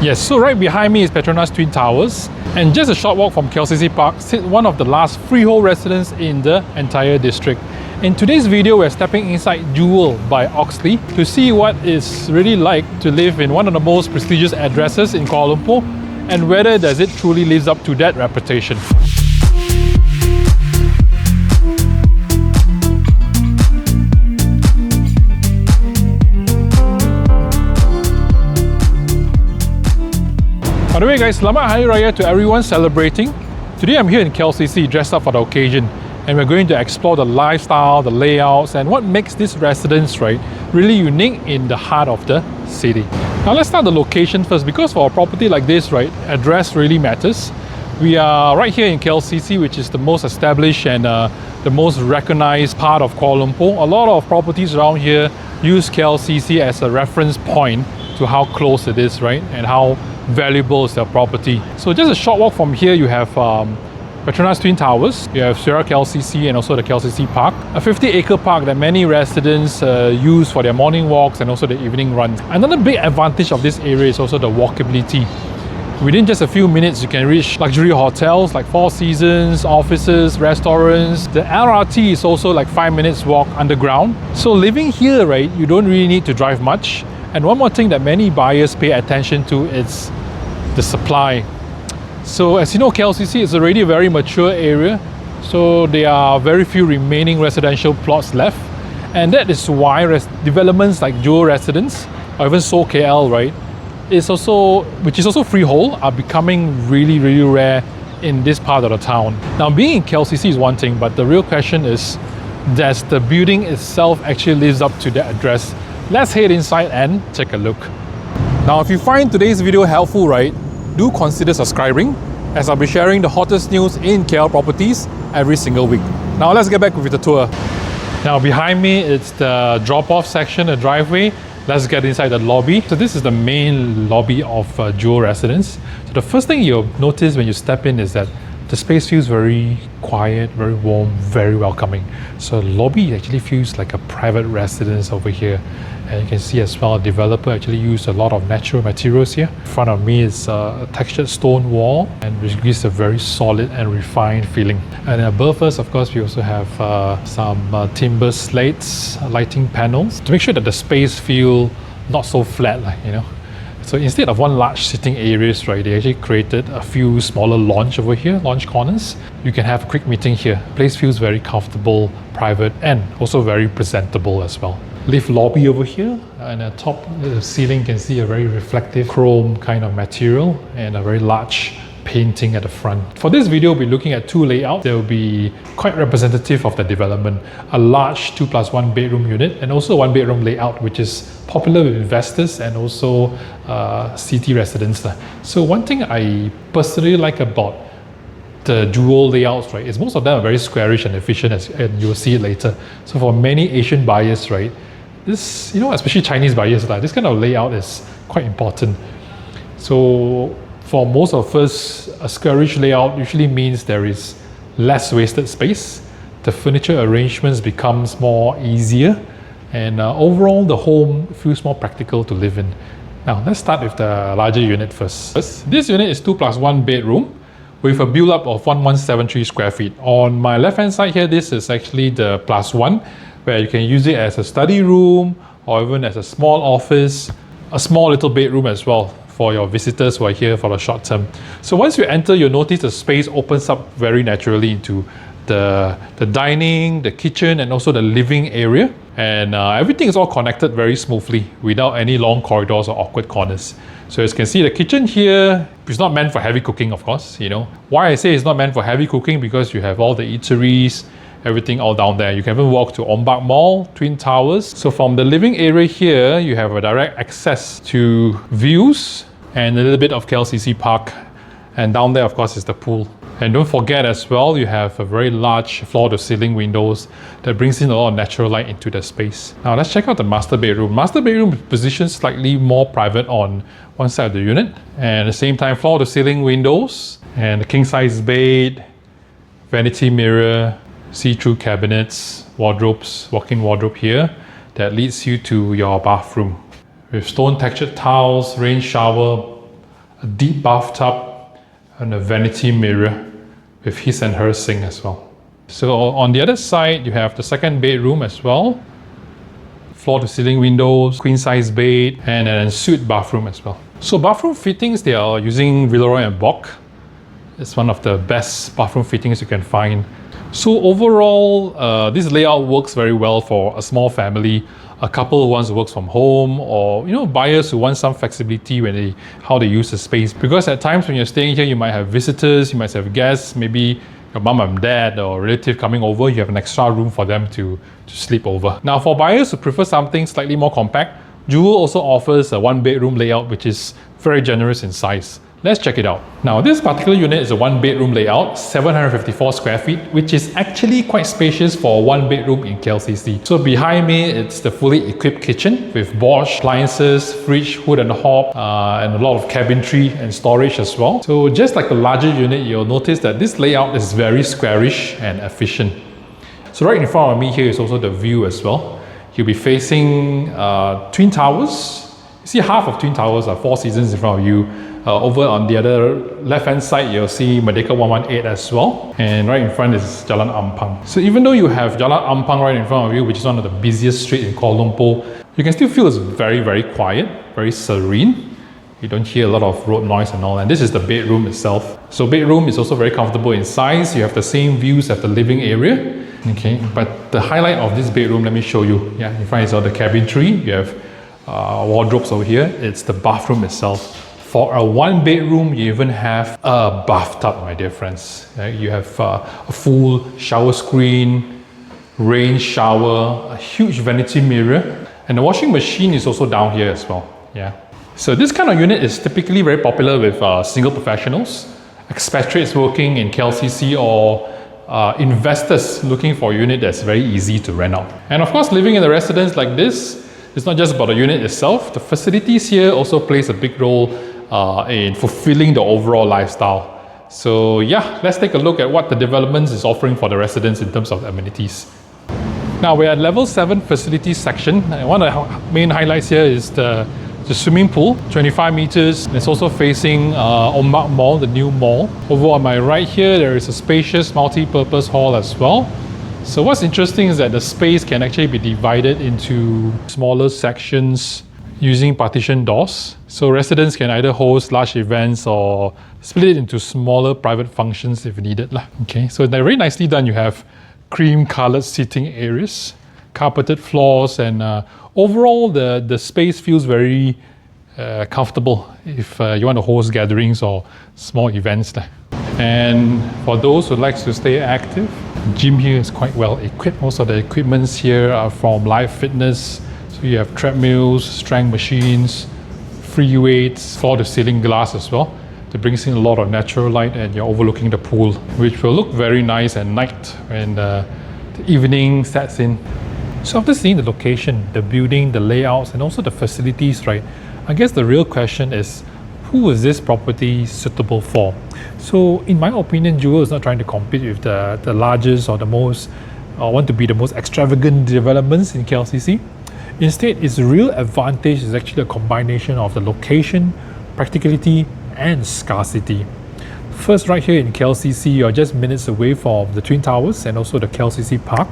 Yes, so right behind me is Petronas Twin Towers, and just a short walk from KLCC Park sits one of the last freehold residences in the entire district. In today's video, we're stepping inside Jewel by Oxley to see what it's really like to live in one of the most prestigious addresses in Kuala Lumpur, and whether does it truly lives up to that reputation. By the way guys, Selamat Hari Raya to everyone celebrating. Today I'm here in KLCC dressed up for the occasion, and we're going to explore the lifestyle, the layouts, and what makes this residence really unique in the heart of the city. Now let's start the location first, because for a property like this, address really matters. We are right here in KLCC, which is the most established and the most recognized part of Kuala Lumpur. A lot of properties around here use KLCC as a reference point to how close it is, and how valuable is their property. So just a short walk from here, you have Petronas Twin Towers, you have Sierra KLCC and also the KLCC Park, a 50-acre park that many residents use for their morning walks and also the evening runs. Another big advantage of this area is also the walkability. Within just a few minutes, you can reach luxury hotels like Four Seasons, offices, restaurants. The LRT is also like 5 minutes walk underground. So living here, you don't really need to drive much. And one more thing that many buyers pay attention to is the supply. So as you know, KLCC is already a very mature area, so there are very few remaining residential plots left, and that is why developments like Jewel Residence or even So KL, which is also freehold, are becoming really rare in this part of the town. Now being in KLCC is one thing, but the real question is, does the building itself actually lives up to the address? Let's head inside and take a look. Now if you find today's video helpful, do consider subscribing, as I'll be sharing the hottest news in KL properties every single week. Now let's get back with the tour. Now behind me it's the drop-off section, the driveway. Let's get inside the lobby. So this is the main lobby of Jewel Residence. So the first thing you'll notice when you step in is that the space feels very quiet, very warm, very welcoming. So the lobby actually feels like a private residence over here. And you can see as well, a developer actually used a lot of natural materials here. In front of me is a textured stone wall, and which gives a very solid and refined feeling. And above us, of course, we also have some timber slates, lighting panels, to make sure that the space feel not so flat, So instead of one large sitting areas, they actually created a few smaller lounge over here, lounge corners. You can have a quick meeting here. The place feels very comfortable, private, and also very presentable as well. Lift lobby over here, and at the top of the ceiling you can see a very reflective chrome kind of material and a very large painting at the front. For this video, we'll be looking at two layouts. They will be quite representative of the development. A large 2+1 bedroom unit, and also one bedroom layout, which is popular with investors and also city residents. So one thing I personally like about the Jewel layouts, is most of them are very squarish and efficient, and you'll see it later. So for many Asian buyers, this, especially Chinese buyers, this kind of layout is quite important. So for most of us, a squarish layout usually means there is less wasted space. The furniture arrangements becomes more easier, and overall the home feels more practical to live in. Now let's start with the larger unit first. This unit is 2+1 bedroom with a build-up of 1173 square feet. On my left-hand side here, this is actually the +1, where you can use it as a study room or even as a small office, a small little bedroom as well for your visitors who are here for the short term. So once you enter, you'll notice the space opens up very naturally into the dining, the kitchen, and also the living area. And everything is all connected very smoothly without any long corridors or awkward corners. So as you can see, the kitchen here is not meant for heavy cooking, of course. Why I say it's not meant for heavy cooking, because you have all the eateries, everything all down there. You can even walk to Ombak Mall, Twin Towers. So from the living area here, you have a direct access to views and a little bit of KLCC Park. And down there, of course, is the pool. And don't forget as well, you have a very large floor-to-ceiling windows that brings in a lot of natural light into the space. Now let's check out the master bedroom. Master bedroom is positioned slightly more private on one side of the unit, and at the same time floor-to-ceiling windows and a king-size bed, vanity mirror, see-through cabinets, wardrobes, walk-in wardrobe here that leads you to your bathroom with stone textured tiles, rain shower, a deep bathtub, and a vanity mirror with his and her sink as well. So on the other side, you have the second bedroom as well. Floor to ceiling windows, queen size bed, and an ensuite bathroom as well. So bathroom fittings, they are using Villeroy & Boch. It's one of the best bathroom fittings you can find. So overall, this layout works very well for a small family, a couple who wants to work from home, or buyers who want some flexibility when how they use the space. Because at times when you're staying here, you might have visitors, you might have guests, maybe your mom and dad or relative coming over, you have an extra room for them to sleep over. Now for buyers who prefer something slightly more compact, Jewel also offers a one-bedroom layout which is very generous in size. Let's check it out. Now this particular unit is a one-bedroom layout, 754 square feet, which is actually quite spacious for a one-bedroom in KLCC. So behind me, it's the fully equipped kitchen with Bosch appliances, fridge, hood and hob, and a lot of cabinetry and storage as well. So just like the larger unit, you'll notice that this layout is very squarish and efficient. So right in front of me here is also the view as well. You'll be facing Twin Towers. You see half of Twin Towers are Four Seasons in front of you. Over on the other left-hand side, you'll see Merdeka 118 as well. And right in front is Jalan Ampang. So even though you have Jalan Ampang right in front of you, which is one of the busiest streets in Kuala Lumpur, you can still feel it's very, very quiet, very serene. You don't hear a lot of road noise and all. And this is the bedroom itself. So bedroom is also very comfortable in size. You have the same views as the living area. Okay, but the highlight of this bedroom, let me show you. Yeah, in front is all the cabinetry. You have wardrobes over here. It's the bathroom itself. For a one-bedroom, you even have a bathtub, my dear friends. You have a full shower screen, rain shower, a huge vanity mirror, and the washing machine is also down here as well. Yeah. So this kind of unit is typically very popular with single professionals, expatriates working in KLCC, or investors looking for a unit that's very easy to rent out. And of course, living in a residence like this, it's not just about the unit itself. The facilities here also plays a big role in fulfilling the overall lifestyle. So yeah, let's take a look at what the developments is offering for the residents in terms of amenities. Now we're at level 7 facilities section, and one of the main highlights here is the swimming pool, 25 meters. It's also facing Ombak Mall, the new mall. Over on my right here, there is a spacious multi-purpose hall as well. So what's interesting is that the space can actually be divided into smaller sections using partition doors. So residents can either host large events or split it into smaller private functions if needed. Okay, so they're very nicely done. You have cream-colored seating areas, carpeted floors, and overall the space feels very comfortable if you want to host gatherings or small events. And for those who like to stay active, the gym here is quite well equipped. Most of the equipments here are from Live Fitness. So you have treadmills, strength machines, free weights, floor to ceiling glass as well. That brings in a lot of natural light, and you're overlooking the pool, which will look very nice at night when the evening sets in. So after seeing the location, the building, the layouts, and also the facilities, right, I guess the real question is, who is this property suitable for? So in my opinion, Jewel is not trying to compete with the largest or the most, or want to be the most extravagant developments in KLCC. Instead, its real advantage is actually a combination of the location, practicality, and scarcity. First, right here in KLCC, you're just minutes away from the Twin Towers and also the KLCC Park.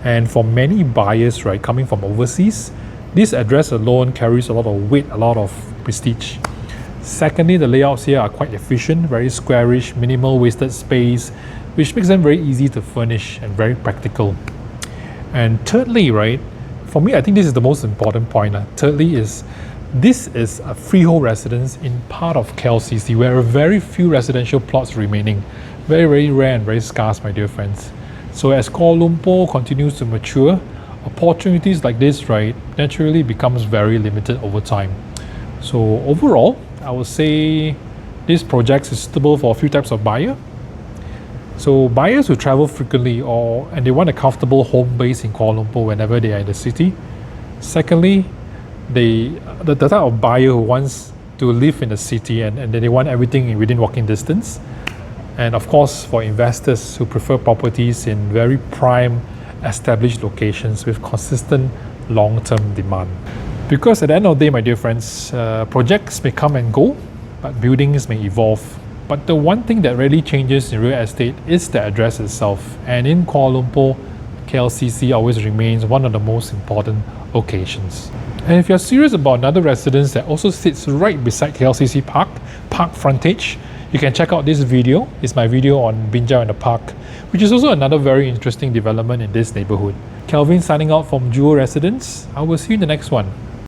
And for many buyers, right, coming from overseas, this address alone carries a lot of weight, a lot of prestige. Secondly, the layouts here are quite efficient, very squarish, minimal wasted space, which makes them very easy to furnish and very practical. And thirdly, right, for me, I think this is the most important point. Thirdly is, this is a freehold residence in part of KLCC, where very few residential plots remaining. Very, very rare and very scarce, my dear friends. So as Kuala Lumpur continues to mature, opportunities like this, right, naturally becomes very limited over time. So overall, I would say this project is suitable for a few types of buyer. So buyers who travel frequently and they want a comfortable home base in Kuala Lumpur whenever they are in the city. Secondly, the type of buyer who wants to live in the city and they want everything within walking distance. And of course, for investors who prefer properties in very prime, established locations with consistent long-term demand. Because at the end of the day, my dear friends, projects may come and go, but buildings may evolve. But the one thing that really changes in real estate is the address itself. And in Kuala Lumpur, KLCC always remains one of the most important locations. And if you're serious about another residence that also sits right beside KLCC Park, park frontage, you can check out this video. It's my video on Binjai and the Park, which is also another very interesting development in this neighborhood. Kelvin signing out from Jewel Residence. I will see you in the next one.